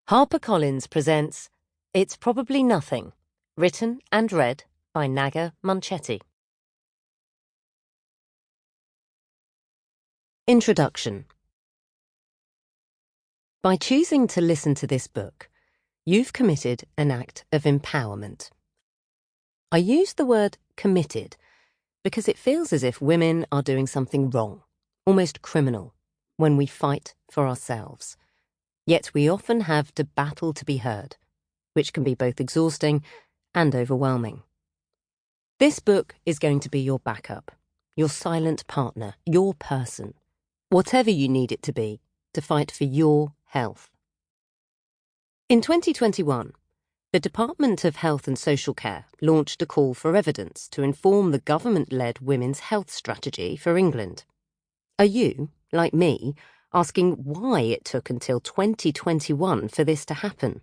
HarperCollins presents It's Probably Nothing, written and read by Naga, Munchetty. Introduction. By choosing to listen to this book, you've committed an act of empowerment. I use the word committed because it feels as if women are doing something wrong, almost criminal, when we fight for ourselves. Yet we often have to battle to be heard, which can be both exhausting and overwhelming. This book is going to be your backup, your silent partner, your person, whatever you need it to be to fight for your health. In 2021, the Department of Health and Social Care launched a call for evidence to inform the government-led women's health strategy for England. Are you, like me, asking why it took until 2021 for this to happen?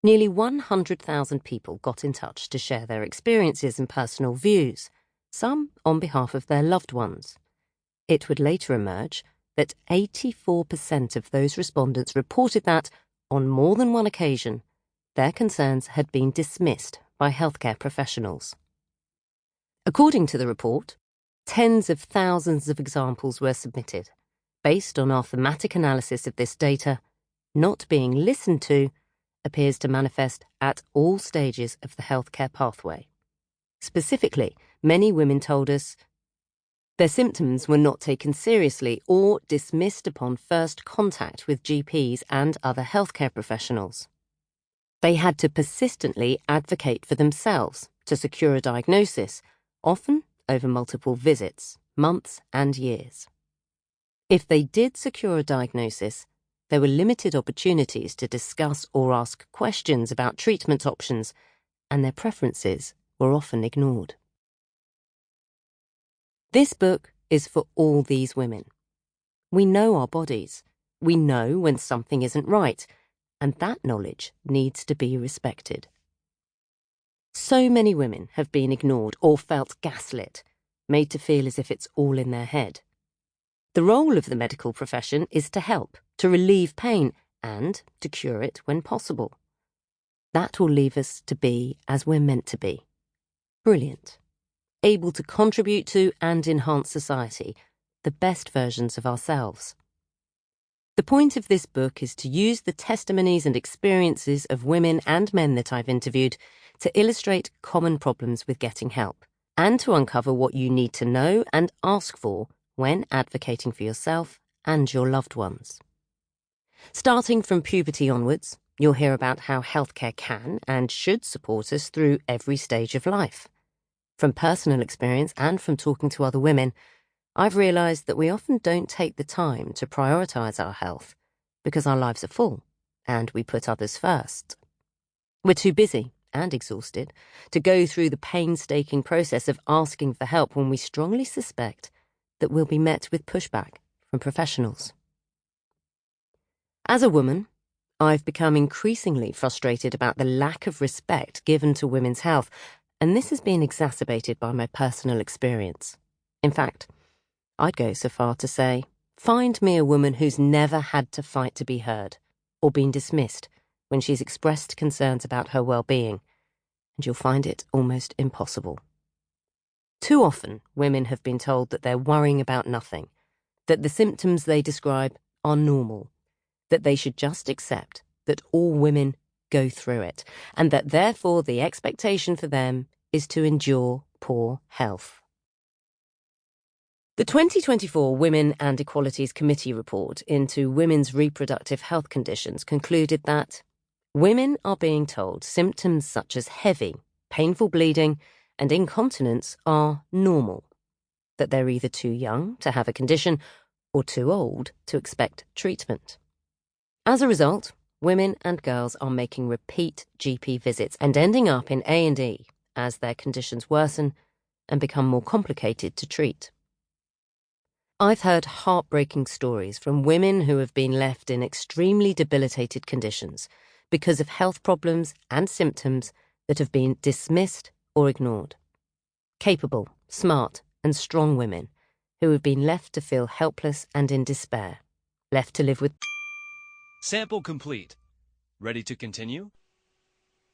Nearly 100,000 people got in touch to share their experiences and personal views, some on behalf of their loved ones. It would later emerge that 84% of those respondents reported that, on more than one occasion, their concerns had been dismissed by healthcare professionals. According to the report, tens of thousands of examples were submitted. Based on our thematic analysis of this data, not being listened to appears to manifest at all stages of the healthcare pathway. Specifically, many women told us their symptoms were not taken seriously or dismissed upon first contact with GPs and other healthcare professionals. They had to persistently advocate for themselves to secure a diagnosis, often over multiple visits, months and years. If they did secure a diagnosis, there were limited opportunities to discuss or ask questions about treatment options, and their preferences were often ignored. This book is for all these women. We know our bodies. We know when something isn't right, and that knowledge needs to be respected. So many women have been ignored or felt gaslit, made to feel as if it's all in their head. The role of the medical profession is to help, to relieve pain, and to cure it when possible. That will leave us to be as we're meant to be. Brilliant. Able to contribute to and enhance society, the best versions of ourselves. The point of this book is to use the testimonies and experiences of women and men that I've interviewed to illustrate common problems with getting help, and to uncover what you need to know and ask for when advocating for yourself and your loved ones. Starting from puberty onwards, you'll hear about how healthcare can and should support us through every stage of life. From personal experience and from talking to other women, I've realised that we often don't take the time to prioritise our health because our lives are full and we put others first. We're too busy and exhausted to go through the painstaking process of asking for help when we strongly suspect that we'll be met with pushback from professionals. As a woman, I've become increasingly frustrated about the lack of respect given to women's health, and this has been exacerbated by my personal experience. In fact, I'd go so far to say, find me a woman who's never had to fight to be heard or been dismissed when she's expressed concerns about her well-being, and you'll find it almost impossible. Too often, women have been told that they're worrying about nothing, that the symptoms they describe are normal, that they should just accept that all women go through it, and that therefore the expectation for them is to endure poor health. The 2024 Women and Equalities Committee report into women's reproductive health conditions concluded that women are being told symptoms such as heavy, painful bleeding, and incontinence are normal, that they're either too young to have a condition or too old to expect treatment. As a result, women and girls are making repeat GP visits and ending up in A&E as their conditions worsen and become more complicated to treat. I've heard heartbreaking stories from women who have been left in extremely debilitated conditions because of health problems and symptoms that have been dismissed or ignored. Capable, smart, and strong women who have been left to feel helpless and in despair, left to live with. Sample complete. Ready to continue?